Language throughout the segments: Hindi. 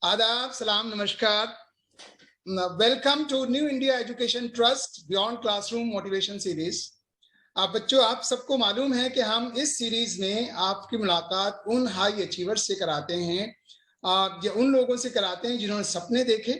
आदाब, सलाम, नमस्कार। Welcome to New India Education Trust beyond classroom motivation series. आप बच्चों, आप सबको मालूम है कि हम इस सीरीज में आपकी मुलाकात उन हाई अचीवर्स से कराते हैं, या उन लोगों से कराते हैं जिन्होंने सपने देखे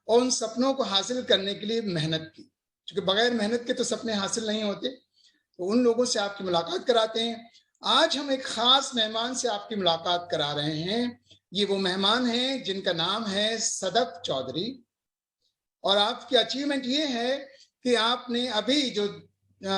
और उन सपनों को हासिल करने के लिए मेहनत की, क्योंकि बगैर मेहनत के तो सपने हासिल नहीं होते। तो उन लोगों से आपकी मुलाकात कराते हैं। आज हम एक खास मेहमान से आपकी मुलाकात करा रहे हैं। ये वो मेहमान हैं जिनका नाम है सदफ चौधरी, और आपकी अचीवमेंट ये है कि आपने अभी जो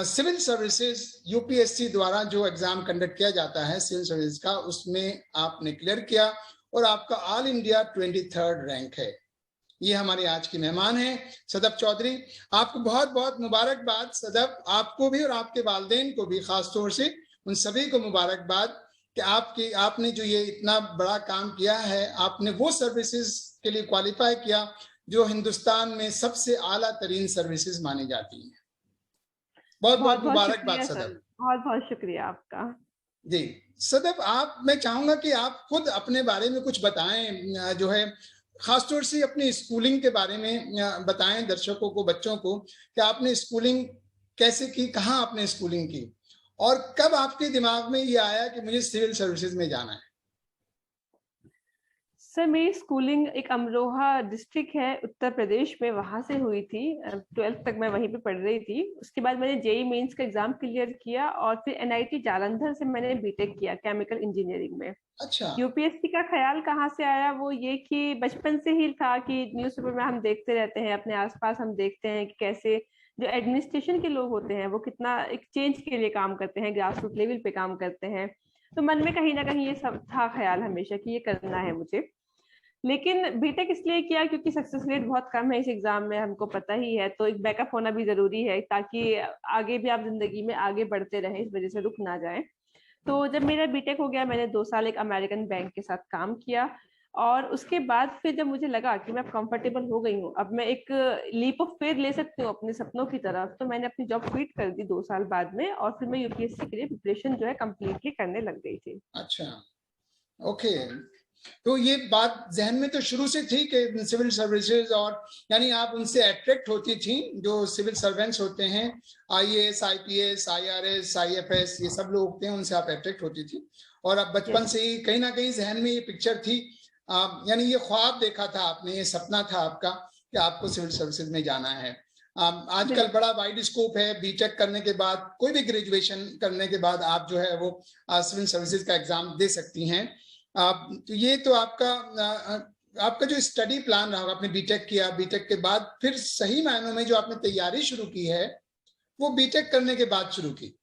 सिविल सर्विसेज यूपीएससी द्वारा जो एग्जाम कंडक्ट किया जाता है सिविल सर्विस का, उसमें आपने क्लियर किया और आपका ऑल इंडिया 23rd रैंक है। ये हमारे आज की मेहमान हैं सदफ चौधरी। आपको बहुत बहुत मुबारकबाद सदफ, आपको भी और आपके वालिदैन को भी, खास तौर से उन सभी को मुबारकबाद कि आपने जो ये इतना बड़ा काम किया है, आपने वो सर्विसेज के लिए क्वालिफाई किया जो हिंदुस्तान में सबसे आला तरीन सर्विसेज मानी जाती हैं। बहुत बहुत मुबारकबाद सदफ। बहुत बहुत शुक्रिया आपका। जी सदफ, मैं चाहूंगा कि आप खुद अपने बारे में कुछ बताएं, जो है खासतौर से अपनी स्कूलिंग के बारे में बताएं दर्शकों को, बच्चों को, कि आपने स्कूलिंग कैसे की, कहाँ आपने स्कूलिंग की और कब आपके दिमाग में ये आया कि मुझे सिविल सर्विसेज में जाना है। सर, मेरी स्कूलिंग एक अमरोहा डिस्ट्रिक्ट है उत्तर प्रदेश में, वहां से हुई थी। 12th तक मैं वहीं पे पढ़ रही थी। उसके बाद मैंने जेईई मेंस का एग्जाम क्लियर किया और फिर एनआईटी जालंधर से मैंने बीटेक किया केमिकल इंजीनियरिंग में। अच्छा। यूपीएससी का ख्याल कहाँ से आया? वो ये कि बचपन से ही था कि न्यूज़पेपर में हम देखते रहते हैं, अपने आसपास हम देखते हैं कि कैसे जो एडमिनिस्ट्रेशन के लोग होते हैं वो कितना एक चेंज के लिए काम करते हैं, ग्रास रूट लेवल पे काम करते हैं। तो मन में कहीं ना कहीं ये सब था ख्याल हमेशा कि ये करना है मुझे। लेकिन बीटेक इसलिए किया क्योंकि सक्सेस रेट बहुत कम है इस एग्जाम में, हमको पता ही है। तो एक बैकअप होना भी जरूरी है ताकि आगे भी आप जिंदगी में आगे बढ़ते रहें, इस वजह से रुक ना जाए। तो जब मेरा बीटेक हो गया, मैंने 2 साल एक अमेरिकन बैंक के साथ काम किया। और उसके बाद फिर जब मुझे लगा कि मैं कंफर्टेबल हो गई हूँ, अब मैं एक लीप ऑफ फेथ ले सकती हूँ अपने सपनों की तरफ, तो मैंने अपनी जॉब क्विट कर दी 2 साल बाद में। और फिर मैं यूपीएससी के लिए प्रिपरेशन जो है कम्प्लीटली करने लग गई थी। अच्छा, ओके। तो ये बात जहन में तो शुरू से थी कि सिविल सर्विसेज, और यानी आप उनसे अट्रैक्ट होती थी जो सिविल सर्वेंट्स होते हैं, आईएएस, आईपीएस, आईआरएस, आईएफएस, ये सब लोग होते हैं, उनसे आप अट्रैक्ट होती थी। और अब बचपन से ही कहीं ना कहीं जहन में ये पिक्चर थी, यानी ये ख्वाब देखा था आपने, ये सपना था आपका कि आपको सिविल सर्विसेज में जाना है। आजकल बड़ा वाइड स्कोप है, बीटेक करने के बाद, कोई भी ग्रेजुएशन करने के बाद आप जो है वो सिविल सर्विसेज का एग्जाम दे सकती हैं। तो ये तो आपका जो स्टडी प्लान रहा, आपने बीटेक किया, बीटेक के बाद फिर सही मायनों में जो आपने तैयारी शुरू की है वो बीटेक करने के बाद शुरू की।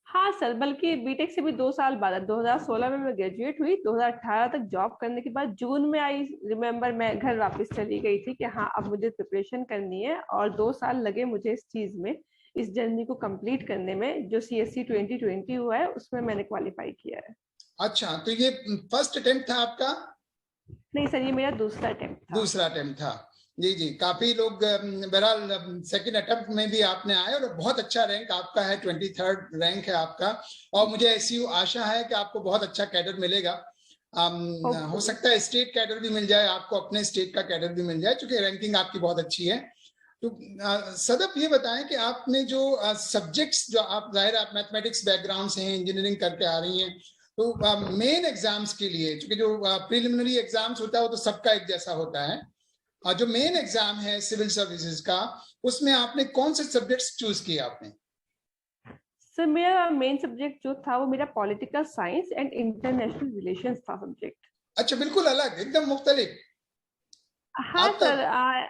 हाँ सर, बल्कि बीटेक से भी 2 साल बाद 2016 में मैं ग्रेजुएट हुई। 2018 तक जॉब करने के बाद जून में आई रिमेम्बर मैं घर वापस चली गई थी कि हाँ अब मुझे प्रिपरेशन करनी है। और 2 साल लगे मुझे इस चीज में, इस जर्नी को कंप्लीट करने में। जो सीएससी 2020 हुआ है उसमें मैंने क्वालिफाई किया है। अच्छा, तो ये फर्स्ट अटेम्प्ट था आपका? नहीं सर, ये मेरा दूसरा अटेम्प्ट था। दूसरा अटेम्प्ट था। जी जी, काफी लोग बहरहाल सेकंड अटेम्प्ट में भी आपने आए और बहुत अच्छा रैंक आपका है, 23rd रैंक है आपका। और मुझे ऐसी आशा है कि आपको बहुत अच्छा कैडर मिलेगा। हो सकता है स्टेट कैडर भी मिल जाए आपको, अपने स्टेट का कैडर भी मिल जाए, क्योंकि रैंकिंग आपकी बहुत अच्छी है। तो सदफ, ये बताएं कि आपने जो सब्जेक्ट्स, जो आप, जाहिर आप मैथमेटिक्स बैकग्राउंड से हैं, इंजीनियरिंग करके आ रही हैं, तो मेन एग्जाम्स के लिए, क्योंकि जो प्रिलिमिनरी एग्जाम्स होता है वो तो सबका एक जैसा होता है, जो मेन एग्जाम है सिविल सर्विसेज का, उसमें आपने कौन से सब्जेक्ट्स चूज किए आपने? सर, मेरा मेन सब्जेक्ट जो था वो मेरा political science and international relations था सब्जेक्ट। अच्छा, बिल्कुल अलग, एकदम मुख्तलिफ। हाँ आपका सर,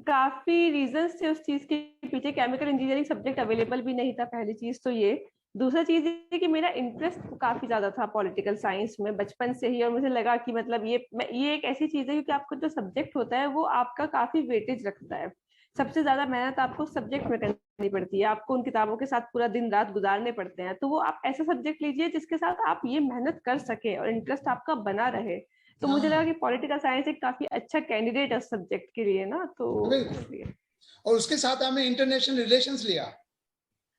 काफी रीजंस थे उस चीज के पीछे। केमिकल इंजीनियरिंग सब्जेक्ट अवेलेबल भी नहीं था, पहली चीज तो ये। दूसरा चीज ये कि मेरा इंटरेस्ट काफी ज्यादा था पॉलिटिकल साइंस में बचपन से ही। और मुझे लगा कि मतलब ये एक ऐसी चीज है, क्योंकि आपका जो सब्जेक्ट होता है वो आपका काफी वेटेज रखता है। सबसे ज्यादा मेहनत आपको सब्जेक्ट में करनी पड़ती है, आपको उन किताबों के साथ पूरा दिन रात गुजारने पड़ते हैं। तो वो आप ऐसा सब्जेक्ट लीजिए जिसके साथ आप ये मेहनत कर सके और इंटरेस्ट आपका बना रहे। तो मुझे लगा कि पॉलिटिकल साइंस एक काफी अच्छा कैंडिडेट है सब्जेक्ट के लिए ना, तो बिल्कुल। इसलिए। और उसके साथ आपने इंटरनेशनल रिलेशंस लिया।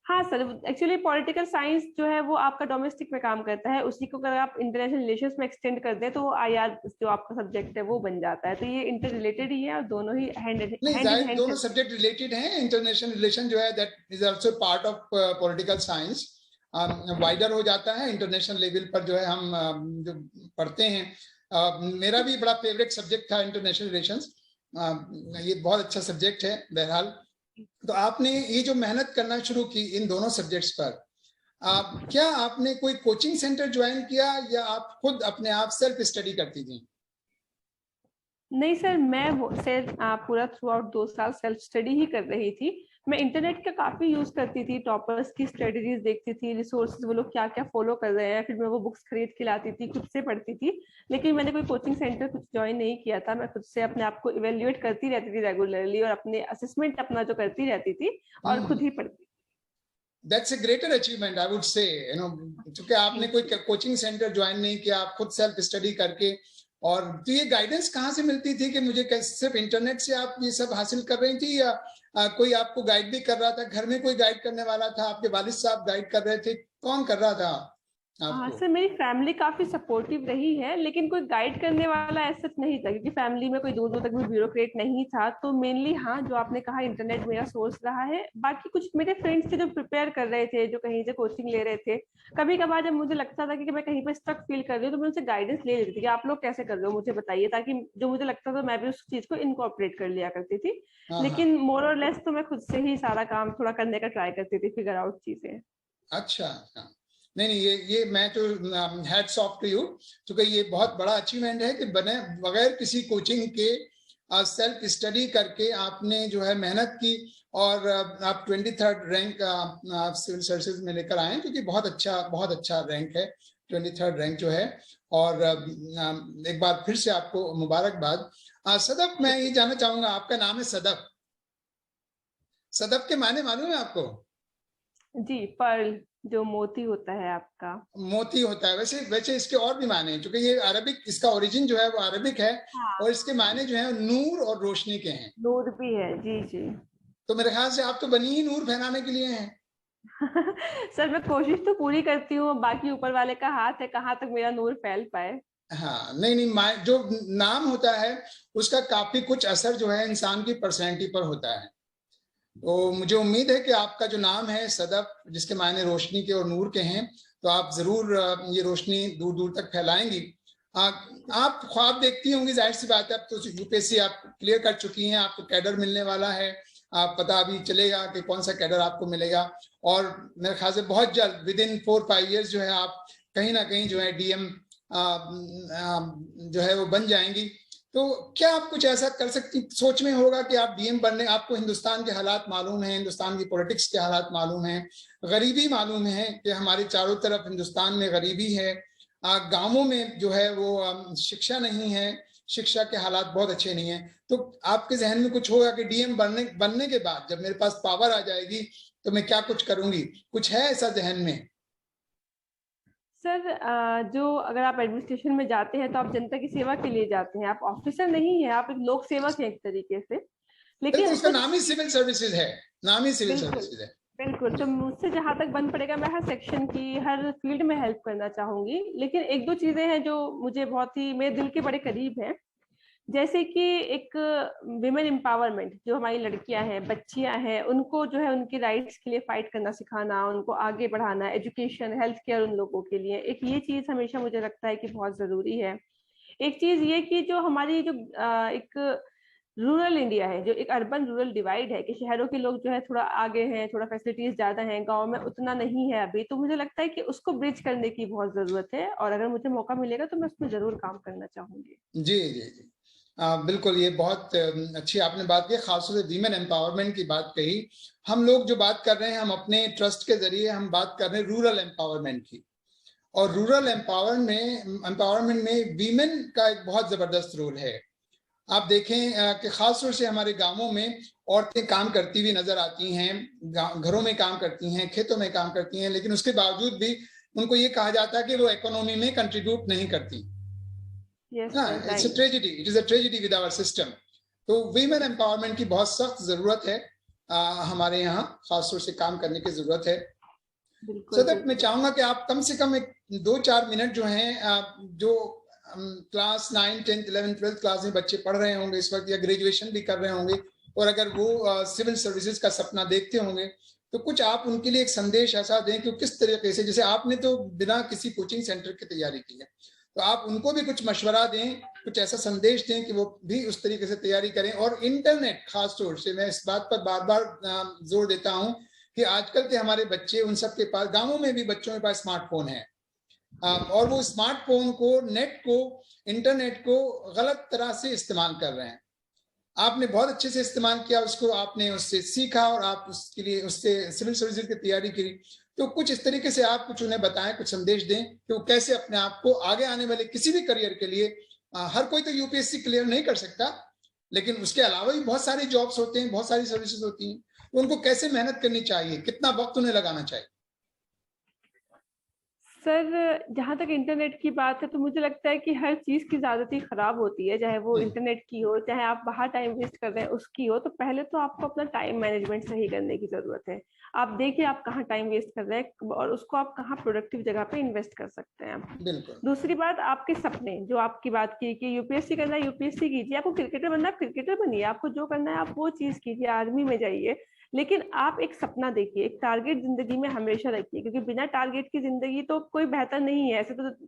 हाँ सर, एक्चुअली पॉलिटिकल साइंस जो है वो आपका डोमेस्टिक में काम करता है, उसी को अगर आप इंटरनेशनल रिलेशंस में एक्सटेंड कर दें तो आईआर जो आपका सब्जेक्ट है वो बन जाता है। तो ये इंटर रिलेटेड ही है और दोनों ही हैंड नहीं, इन जाहिर हैंड दोनों चलते सब्जेक्ट रिलेटेड हैं। इंटरनेशनल रिलेशन जो है that is also part of political science, wider हो जाता है इंटरनेशनल लेवल पर जो है हम जो पढ़ते हैं। मेरा भी बड़ा फेवरेट सब्जेक्ट था इंटरनेशनल रिलेशंस। ये बहुत अच्छा सब्जेक्ट है बहरहाल। तो आपने ये जो मेहनत करना शुरू की इन दोनों सब्जेक्ट्स पर, क्या आपने कोई कोचिंग सेंटर ज्वाइन किया या आप खुद अपने आप सेल्फ स्टडी करती थी? नहीं सर, मैं सिर्फ पूरा थ्रू आउट 2 साल सेल्फ स्टडी ही कर रही थी। मैं इंटरनेट का काफी यूज करती थी, टॉपर्स की स्ट्रेटजीज देखती थी, रिसोर्सेज वो लोग क्या क्या फॉलो कर रहे हैं, फिर मैं वो बुक्स खरीद के लाती थी, खुद से पढ़ती थी। लेकिन मैंने कोई कोचिंग सेंटर कुछ ज्वाइन नहीं किया था। मैं खुद से अपने आप को इवेल्युएट करती रहती थी रेगुलरली, और अपने असेसमेंट अपना जो करती रहती थी और खुद ही पढ़ती। That's a greater achievement I would say, क्योंकि आपने कोई कोचिंग सेंटर ज्वाइन नहीं किया, आप खुद सेल्फ स्टडी करके। और तो ये गाइडेंस कहाँ से मिलती थी कि मुझे कैसे, सिर्फ इंटरनेट से आप ये सब हासिल कर रही थी या कोई आपको गाइड भी कर रहा था? घर में कोई गाइड करने वाला था? आपके वालिद साहब गाइड कर रहे थे? कौन कर रहा था हाँ आपको? सर, मेरी फैमिली काफी सपोर्टिव रही है, लेकिन कोई गाइड करने वाला ऐसा नहीं था, क्योंकि फैमिली में कोई दूर दूर तक भी ब्यूरोक्रेट नहीं था। तो मेनली हाँ, जो आपने कहा, इंटरनेट मेरा सोर्स रहा है। बाकी कुछ मेरे फ्रेंड्स थे जो प्रिपेयर कर रहे थे, जो कहीं से कोचिंग ले रहे थे। कभी कभार जब मुझे लगता था कि मैं कहीं पर स्टक फील कर रही हूँ, तो मैं उनसे गाइडेंस ले लेती थी कि आप लोग कैसे कर रहे हो, मुझे बताइए, ताकि जो मुझे लगता था मैं भी उस चीज को इनकॉर्पोरेट कर लिया करती थी। हाँ हाँ। लेकिन मोर और लेस तो मैं खुद से ही सारा काम थोड़ा करने का ट्राई करती थी, फिगर आउट चीजें। अच्छा, हाँ। नहीं नहीं, ये मैं तो हैट्स ऑफ टू यू, क्योंकि ये बहुत बड़ा अचीवमेंट है कि बने बगैर किसी कोचिंग के सेल्फ स्टडी करके आपने जो है मेहनत की और आप 23rd रैंक सिविल सर्विसेज में लेकर आए, क्योंकि बहुत अच्छा रैंक है 23rd रैंक जो है। और एक बार फिर से आपको मुबारकबाद। सदफ, मैं ये जानना चाहूंगा, आपका नाम है सदफ, सदफ के मायने मालूम है आपको? जी, पर्ल, जो मोती होता है आपका। मोती होता है। वैसे वैसे इसके और भी माने हैं, क्योंकि ये अरबिक, इसका ओरिजिन जो है वो अरबिक है, हाँ, और इसके माने जो है नूर और रोशनी के हैं। नूर भी है, जी जी। तो मेरे ख्याल से आप तो बनी ही नूर फैलाने के लिए हैं। सर, मैं कोशिश तो पूरी करती हूँ, बाकी ऊपर वाले का हाथ है कहाँ तक मेरा नूर फैल पाए। हाँ, नहीं नहीं, जो नाम होता है उसका काफी कुछ असर जो है इंसान की पर्सनैलिटी पर होता है। तो मुझे उम्मीद है कि आपका जो नाम है सदफ, जिसके मायने रोशनी के और नूर के हैं, तो आप जरूर ये रोशनी दूर दूर तक फैलाएंगी। आप ख्वाब देखती होंगी, जाहिर सी बात है, अब तो यूपीएससी आप क्लियर कर चुकी हैं, आपको कैडर मिलने वाला है। आप पता अभी चलेगा कि कौन सा कैडर आपको मिलेगा, और मेरे ख्याल से बहुत जल्द विद इन 4-5 ईयर्स जो है आप कहीं ना कहीं जो है डीएम जो है वो बन जाएंगी। तो क्या आप कुछ ऐसा कर सकती, सोच में होगा कि आप डीएम बनने, आपको हिंदुस्तान के हालात मालूम हैं, हिंदुस्तान की पॉलिटिक्स के हालात मालूम हैं, गरीबी मालूम है कि हमारे चारों तरफ हिंदुस्तान में गरीबी है, गांवों में जो है वो शिक्षा नहीं है, शिक्षा के हालात बहुत अच्छे नहीं है। तो आपके जहन में कुछ होगा कि डीएम बनने के बाद जब मेरे पास पावर आ जाएगी तो मैं क्या कुछ करूंगी? कुछ है ऐसा जहन में? सर, जो अगर आप एडमिनिस्ट्रेशन में जाते हैं तो आप जनता की सेवा के लिए जाते हैं, आप ऑफिसर नहीं है, आप एक लोक सेवक हैं एक तरीके से। बिल्कुल, लेकिन उसका कुछ, नाम ही सिविल सर्विसेज है, नाम ही सिविल बिल्कुल सर्विसेज है। बिल्कुल, तो मुझसे जहां तक बन पड़ेगा मैं हर सेक्शन की, हर फील्ड में हेल्प करना चाहूंगी। लेकिन एक दो चीजें हैं जो मुझे बहुत ही मेरे दिल के बड़े करीब हैं। जैसे कि एक विमेन एम्पावरमेंट, जो हमारी लड़कियां हैं, बच्चियां हैं, उनको जो है उनकी राइट्स के लिए फाइट करना सिखाना, उनको आगे बढ़ाना, एजुकेशन, हेल्थ केयर उन लोगों के लिए, एक ये चीज हमेशा मुझे लगता है कि बहुत जरूरी है। एक चीज ये कि जो हमारी जो एक रूरल इंडिया है, जो एक अर्बन रूरल डिवाइड है, कि शहरों के लोग जो है थोड़ा आगे हैं, थोड़ा फैसिलिटीज ज्यादा हैं, गांव में उतना नहीं है अभी, तो मुझे लगता है कि उसको ब्रिज करने की बहुत जरूरत है, और अगर मुझे मौका मिलेगा तो मैं उसमें जरूर काम करना चाहूंगी। जी जी जी, बिल्कुल, ये बहुत अच्छी आपने बात की, खासतौर से वीमेन एम्पावरमेंट की बात कही। हम लोग जो बात कर रहे हैं, हम अपने ट्रस्ट के जरिए हम बात कर रहे हैं रूरल एम्पावरमेंट की, और रूरल एम्पावरमेंट में वीमेन का एक बहुत जबरदस्त रोल है। आप देखें कि खासतौर से हमारे गांवों में औरतें काम करती हुई नजर आती हैं, घरों में काम करती हैं, खेतों में काम करती हैं, लेकिन उसके बावजूद भी उनको ये कहा जाता है कि वो इकोनॉमी में कंट्रीब्यूट नहीं करती। यस हाँ, sir, it is a tragedy with our system. तो वीमेन एम्पावरमेंट की बहुत सख्त जरूरत है। हमारे यहाँ खासतौर से काम करने की जरूरत है। बिल्कुल। मैं चाहूंगा कि आप कम से कम 2-4 मिनट जो हैं, जो क्लास 9, 10, 11, 12 क्लास में बच्चे पढ़ रहे होंगे इस वक्त या ग्रेजुएशन भी कर रहे होंगे, और अगर वो सिविल सर्विसेज का सपना देखते होंगे, तो कुछ आप उनके लिए एक संदेश ऐसा दें कि किस तरीके से, जैसे आपने तो बिना किसी कोचिंग सेंटर की तैयारी की है, तो आप उनको भी कुछ मशवरा दें, कुछ ऐसा संदेश दें कि वो भी उस तरीके से तैयारी करें। और इंटरनेट खासतौर से मैं इस बात पर बार बार जोर देता हूं कि आजकल के हमारे बच्चे, उन सब के पास, गांवों में भी बच्चों के पास स्मार्टफोन है, और वो स्मार्टफोन को, नेट को, इंटरनेट को गलत तरह से इस्तेमाल कर रहे हैं। आपने बहुत अच्छे से इस्तेमाल किया उसको, आपने उससे सीखा और आप उसके लिए, उससे सिविल सर्विसेज की तैयारी की। तो कुछ इस तरीके से आप कुछ उन्हें बताएं, कुछ संदेश दें कि वो कैसे अपने आप को आगे आने वाले किसी भी करियर के लिए, हर कोई तो यूपीएससी क्लियर नहीं कर सकता, लेकिन उसके अलावा भी बहुत सारी जॉब्स होते हैं, बहुत सारी सर्विसेज होती हैं, तो उनको कैसे मेहनत करनी चाहिए, कितना वक्त उन्हें लगाना चाहिए? सर, जहाँ तक इंटरनेट की बात है, तो मुझे लगता है कि हर चीज की ज्यादती खराब होती है, चाहे वो इंटरनेट की हो, चाहे आप बाहर टाइम वेस्ट कर रहे हैं उसकी हो। तो पहले तो आपको अपना टाइम मैनेजमेंट सही करने की जरूरत है। आप देखिए आप कहाँ टाइम वेस्ट कर रहे हैं और उसको आप कहाँ प्रोडक्टिव जगह पे इन्वेस्ट कर सकते हैं। बिल्कुल। दूसरी बात, आपके सपने, जो आपकी बात की कि यूपीएससी करना है यूपीएससी कीजिए, आपको क्रिकेटर बनना है क्रिकेटर बनिए, आपको जो करना है आप वो चीज कीजिए, आर्मी में जाइए, लेकिन आप एक सपना देखिए, एक टारगेट जिंदगी में हमेशा रखिए, क्योंकि बिना टारगेट की जिंदगी तो कोई बेहतर नहीं है।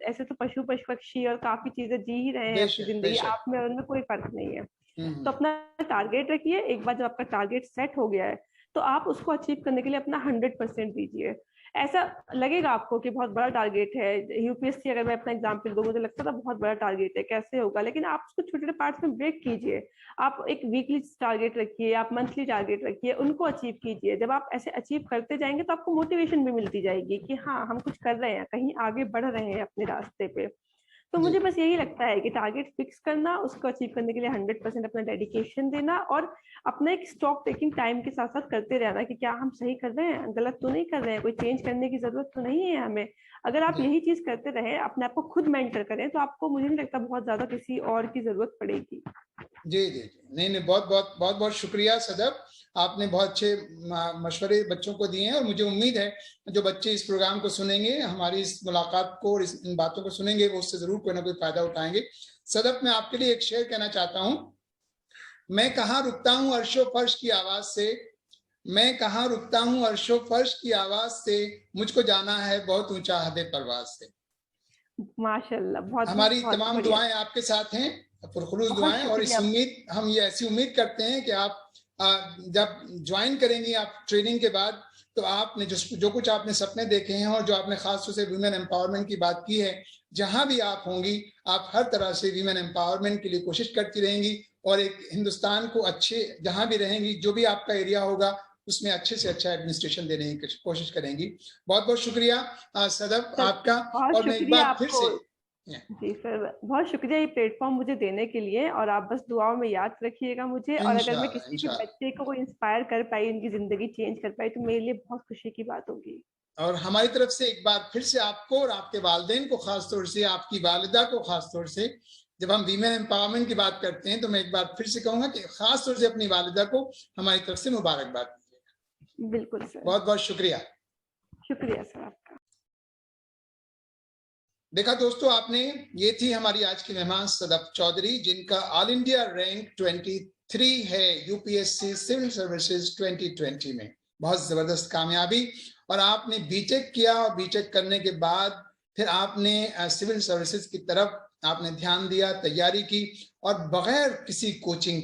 ऐसे तो पशु पक्षी और काफी चीजें जी ही रहे हैं अपनी बेशक जिंदगी, बेशक। आप में और उनमें कोई फर्क नहीं है। हम्म। तो अपना टारगेट रखिए। एक बार जब आपका टारगेट सेट हो गया है, तो आप उसको अचीव करने के लिए अपना 100% दीजिए। ऐसा लगेगा आपको कि बहुत बड़ा टारगेट है, यूपीएससी अगर मैं अपना एग्जांपल दूं, मुझे लगता था बहुत बड़ा टारगेट है, कैसे होगा, लेकिन आप उसको छोटे छोटे पार्ट्स में ब्रेक कीजिए। आप एक वीकली टारगेट रखिए, आप मंथली टारगेट रखिए, उनको अचीव कीजिए। जब आप ऐसे अचीव करते जाएंगे तो आपको मोटिवेशन भी मिलती जाएगी कि हाँ, हम कुछ कर रहे हैं, कहीं आगे बढ़ रहे हैं अपने रास्ते पे। तो जी मुझे बस यही लगता है कि टारगेट फिक्स करना, उसको अचीव करने के लिए 100% अपना डेडिकेशन देना, और अपना एक स्टॉक टेकिंग टाइम के साथ साथ करते रहना कि क्या हम सही कर रहे हैं, गलत तो नहीं कर रहे हैं, कोई चेंज करने की जरूरत तो नहीं है हमें। अगर आप जी यही चीज करते रहे, अपने आप को खुद मेंटर करें, तो आपको, मुझे नहीं लगता बहुत ज्यादा किसी और की जरूरत पड़ेगी। जी जी जी। नहीं नहीं, बहुत बहुत बहुत बहुत शुक्रिया सदब, आपने बहुत अच्छे मशवरे बच्चों को दिए हैं, और मुझे उम्मीद है जो बच्चे इस प्रोग्राम को सुनेंगे, हमारी इस मुलाकात को और इन बातों को सुनेंगे, वो उससे जरूर कोई ना कोई फायदा उठाएंगे। सदब, मैं आपके लिए एक शेर कहना चाहता हूँ। मैं कहाँ रुकता हूँ अर्शो फर्श की आवाज से, मैं कहाँ रुकता हूँ अर्शो फर्श की आवाज से, मुझको जाना है बहुत ऊंचा हदे परवाज से। माशाल्लाह, बहुत हमारी बहुत तमाम बढ़िया। दुआएं आपके साथ हैं, पुरखुलूस बहुत दुआएं, और इस शुक्रिया। उम्मीद, हम ये ऐसी उम्मीद करते हैं कि आप जब ज्वाइन करेंगी आप ट्रेनिंग के बाद, तो आपने जो कुछ आपने सपने देखे हैं, और जो आपने खास तौर से वीमेन एम्पावरमेंट की बात की है, जहां भी आप होंगी, आप हर तरह से वीमेन एम्पावरमेंट के लिए कोशिश करती रहेंगी, और एक हिंदुस्तान को अच्छे, जहां भी रहेंगी, जो भी आपका एरिया होगा, उसमें अच्छे से अच्छा एडमिनिस्ट्रेशन देने की कोशिश करेंगी। बहुत बहुत शुक्रिया सदब सर, आपका। बहुत और मैं एक शुक्रिया बार फिर आपको। से, जी सर, बहुत शुक्रिया ये प्लेटफॉर्म मुझे देने के लिए, और आप बस दुआओं में याद रखिएगा मुझे, और अगर मैं इंशाल्लाह किसी भी इंशाल्लाह। बच्चे को इंस्पायर कर पाई, उनकी जिंदगी चेंज कर पाई, तो मेरे लिए बहुत खुशी की बात होगी। और हमारी तरफ से एक बार फिर से आपको और आपके वालिदैन को, खासतौर से आपकी वालिदा को खासतौर से, जब हम वीमेन एम्पावरमेंट की बात करते हैं, तो मैं एक बार फिर से कहूंगा कि खासतौर से अपनी वालिदा को हमारी तरफ से मुबारकबाद दीजिएगा। बिल्कुल सर। बहुत बहुत शुक्रिया। शुक्रिया सर आपका। देखा दोस्तों आपने, ये थी हमारी आज की मेहमान सदफ चौधरी, जिनका ऑल इंडिया रैंक 23 है यूपीएससी सिविल सर्विसेज 2020 में। बहुत जबरदस्त कामयाबी। और आपने बीटेक किया, और बीटेक करने के बाद फिर आपने सिविल सर्विसेज की तरफ आपने ध्यान दिया, तैयारी की, और बगैर किसी कोचिंग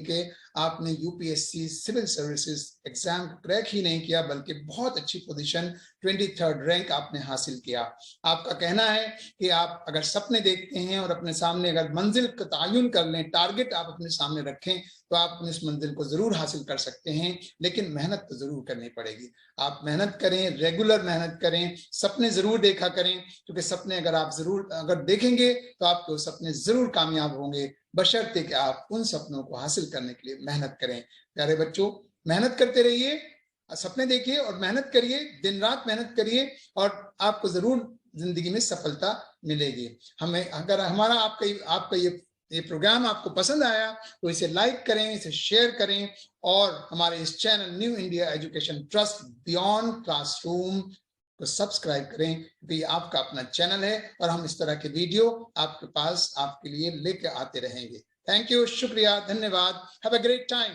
के आपने UPSC civil services exam crack ही नहीं किया, बल्कि बहुत अच्छी पोजीशन 23rd रैंक आपने हासिल किया। आपका कहना है कि आप अगर सपने देखते हैं और अपने सामने अगर मंजिल का तयन कर लें, टारगेट आप अपने सामने रखें, तो आप अपनी इस मंजिल को जरूर हासिल कर सकते हैं, लेकिन मेहनत तो जरूर करनी पड़ेगी। आप मेहनत करें, रेगुलर मेहनत करें, सपने जरूर देखा करें, क्योंकि सपने अगर आप जरूर अगर देखेंगे, तो आपके सपने जरूर कामयाब होंगे, बशर्ते कि आप उन सपनों को हासिल करने के लिए मेहनत करें। प्यारे बच्चों, मेहनत करते रहिए, सपने देखिए और मेहनत करिए, दिन रात मेहनत करिए, और आपको जरूर जिंदगी में सफलता मिलेगी। हमें अगर हमारा आपका ये ये प्रोग्राम आपको पसंद आया तो इसे लाइक करें, इसे शेयर करें और हमारे इस channel new India Education Trust beyond classroom को सब्सक्राइब करें, क्योंकि ये आपका अपना चैनल है और हम इस तरह के वीडियो आपके पास आपके लिए लेके आते रहेंगे। थैंक यू, शुक्रिया, धन्यवाद। Have a great time.